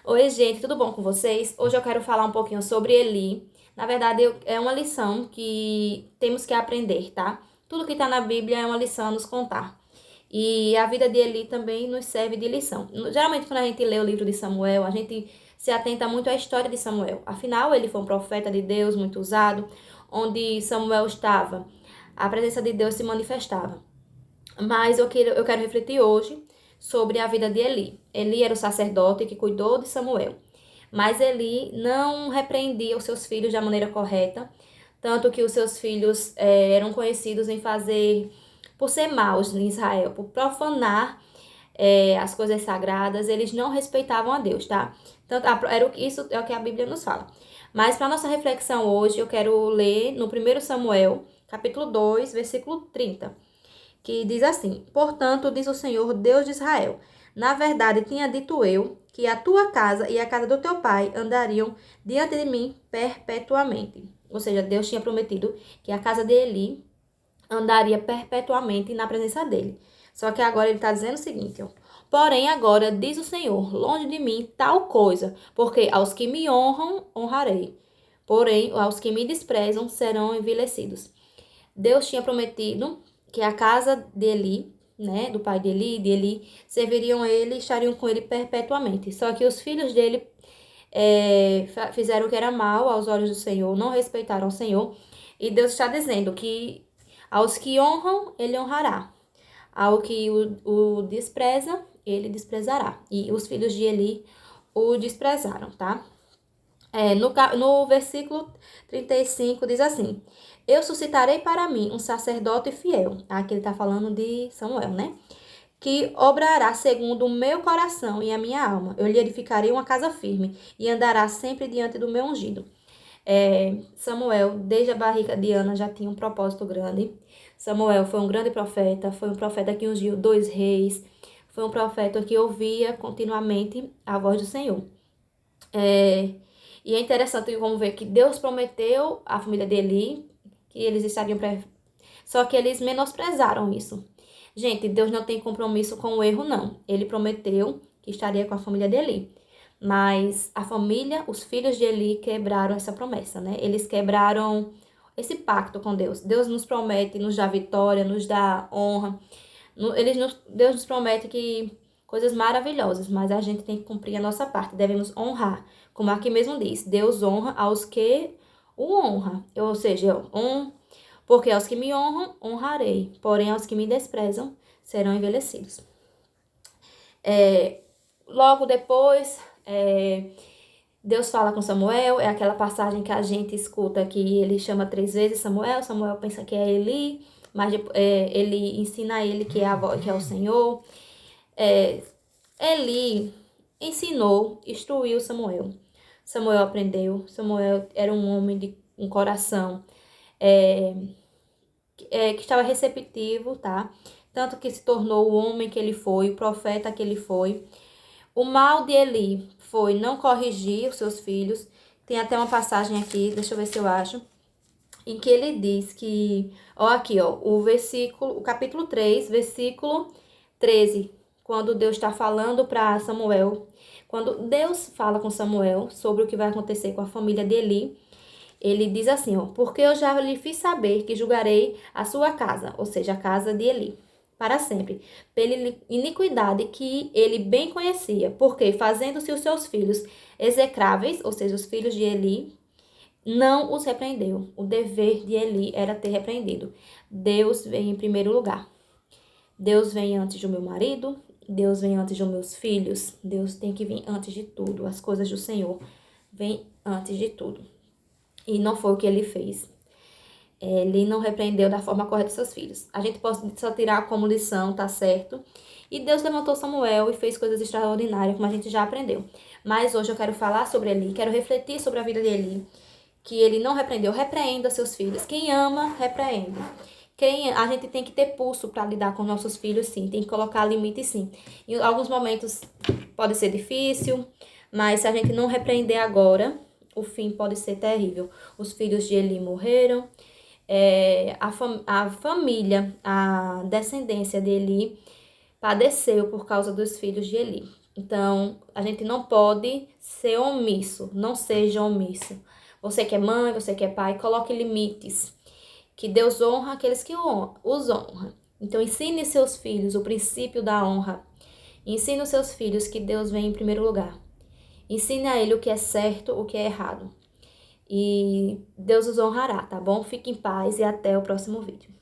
Oi, gente, tudo bom com vocês? Hoje eu quero falar um pouquinho sobre Eli. Na verdade, é uma lição que temos que aprender, tá? Tudo que está na Bíblia é uma lição a nos contar. E a vida de Eli também nos serve de lição. Geralmente, quando a gente lê o livro de Samuel, a gente se atenta muito à história de Samuel. Afinal, ele foi um profeta de Deus muito usado, onde Samuel estava, a presença de Deus se manifestava. Mas eu quero refletir hoje sobre a vida de Eli. Eli era o sacerdote que cuidou de Samuel. Mas Eli não repreendia os seus filhos da maneira correta, tanto que os seus filhos eram conhecidos em fazer, por ser maus em Israel, por profanar as coisas sagradas, eles não respeitavam a Deus, tá? Isso é o que a Bíblia nos fala. Mas para nossa reflexão hoje, eu quero ler no 1 Samuel, capítulo 2, versículo 30, que diz assim: Portanto, diz o Senhor, Deus de Israel, na verdade tinha dito eu que a tua casa e a casa do teu pai andariam diante de mim perpetuamente. Ou seja, Deus tinha prometido que a casa de Eli andaria perpetuamente na presença dele. Só que agora ele está dizendo o seguinte, ó: Porém, agora diz o Senhor, longe de mim tal coisa, porque aos que me honram, honrarei. Porém, aos que me desprezam serão envelhecidos. Deus tinha prometido que a casa de Eli, né, do pai de Eli, serviriam a ele e estariam com ele perpetuamente. Só que os filhos dele fizeram o que era mal aos olhos do Senhor, não respeitaram o Senhor. E Deus está dizendo que aos que honram, ele honrará. Ao que o despreza, ele desprezará. E os filhos de Eli o desprezaram, tá? No versículo 35 diz assim: Eu suscitarei para mim um sacerdote fiel. Aqui ele está falando de Samuel, né? Que obrará segundo o meu coração e a minha alma. Eu lhe edificarei uma casa firme e andará sempre diante do meu ungido. Samuel, desde a barriga de Ana, já tinha um propósito grande. Samuel foi um grande profeta, foi um profeta que ungiu dois reis, foi um profeta que ouvia continuamente a voz do Senhor. É, e é interessante como ver que Deus prometeu à família de Eli que eles estariam. Só que eles menosprezaram isso. Gente, Deus não tem compromisso com o erro, não. Ele prometeu que estaria com a família de Eli. Mas a família, os filhos de Eli quebraram essa promessa, né? Eles quebraram esse pacto com Deus. Deus nos promete, nos dá vitória, nos dá honra. Deus nos promete que coisas maravilhosas, mas a gente tem que cumprir a nossa parte. Devemos honrar. Como aqui mesmo diz, Deus honra aos que o honra. Ou seja, porque aos que me honram, honrarei. Porém, aos que me desprezam, serão envelhecidos. Logo depois, Deus fala com Samuel. É aquela passagem que a gente escuta que ele chama 3 vezes Samuel. Samuel pensa que é Eli, mas ele ensina a ele que é o Senhor. Eli ensinou, instruiu Samuel. Samuel aprendeu. Samuel era um homem de um coração que estava receptivo, tá? Tanto que se tornou o homem que ele foi, o profeta que ele foi. O mal de Eli foi não corrigir os seus filhos. Tem até uma passagem aqui, deixa eu ver se eu acho, em que ele diz que, ó, aqui, ó, o capítulo 3, versículo 13, quando Deus está falando para Samuel, quando Deus fala com Samuel sobre o que vai acontecer com a família de Eli, ele diz assim, ó: Porque eu já lhe fiz saber que julgarei a sua casa, ou seja, a casa de Eli, para sempre, pela iniquidade que ele bem conhecia, porque fazendo-se os seus filhos execráveis, ou seja, os filhos de Eli, não os repreendeu. O dever de Eli era ter repreendido. Deus vem em primeiro lugar. Deus vem antes do meu marido, Deus vem antes dos meus filhos, Deus tem que vir antes de tudo. As coisas do Senhor vêm antes de tudo. E não foi o que ele fez. Ele não repreendeu da forma correta seus filhos. A gente pode só tirar como lição, tá certo? E Deus levantou Samuel e fez coisas extraordinárias, como a gente já aprendeu. Mas hoje eu quero falar sobre Eli, quero refletir sobre a vida de Eli, que ele não repreendeu. Repreenda seus filhos. Quem ama, repreende. A gente tem que ter pulso para lidar com nossos filhos, sim. Tem que colocar limite, sim. Em alguns momentos pode ser difícil, mas se a gente não repreender agora, o fim pode ser terrível. Os filhos de Eli morreram. A família, a descendência de Eli padeceu por causa dos filhos de Eli. Então, a gente não pode ser omisso, não seja omisso. Você que é mãe, você que é pai, coloque limites, que Deus honra aqueles que os honram. Então, ensine seus filhos o princípio da honra. Ensine os seus filhos que Deus vem em primeiro lugar. Ensine a ele o que é certo, o que é errado. E Deus os honrará, tá bom? Fique em paz e até o próximo vídeo.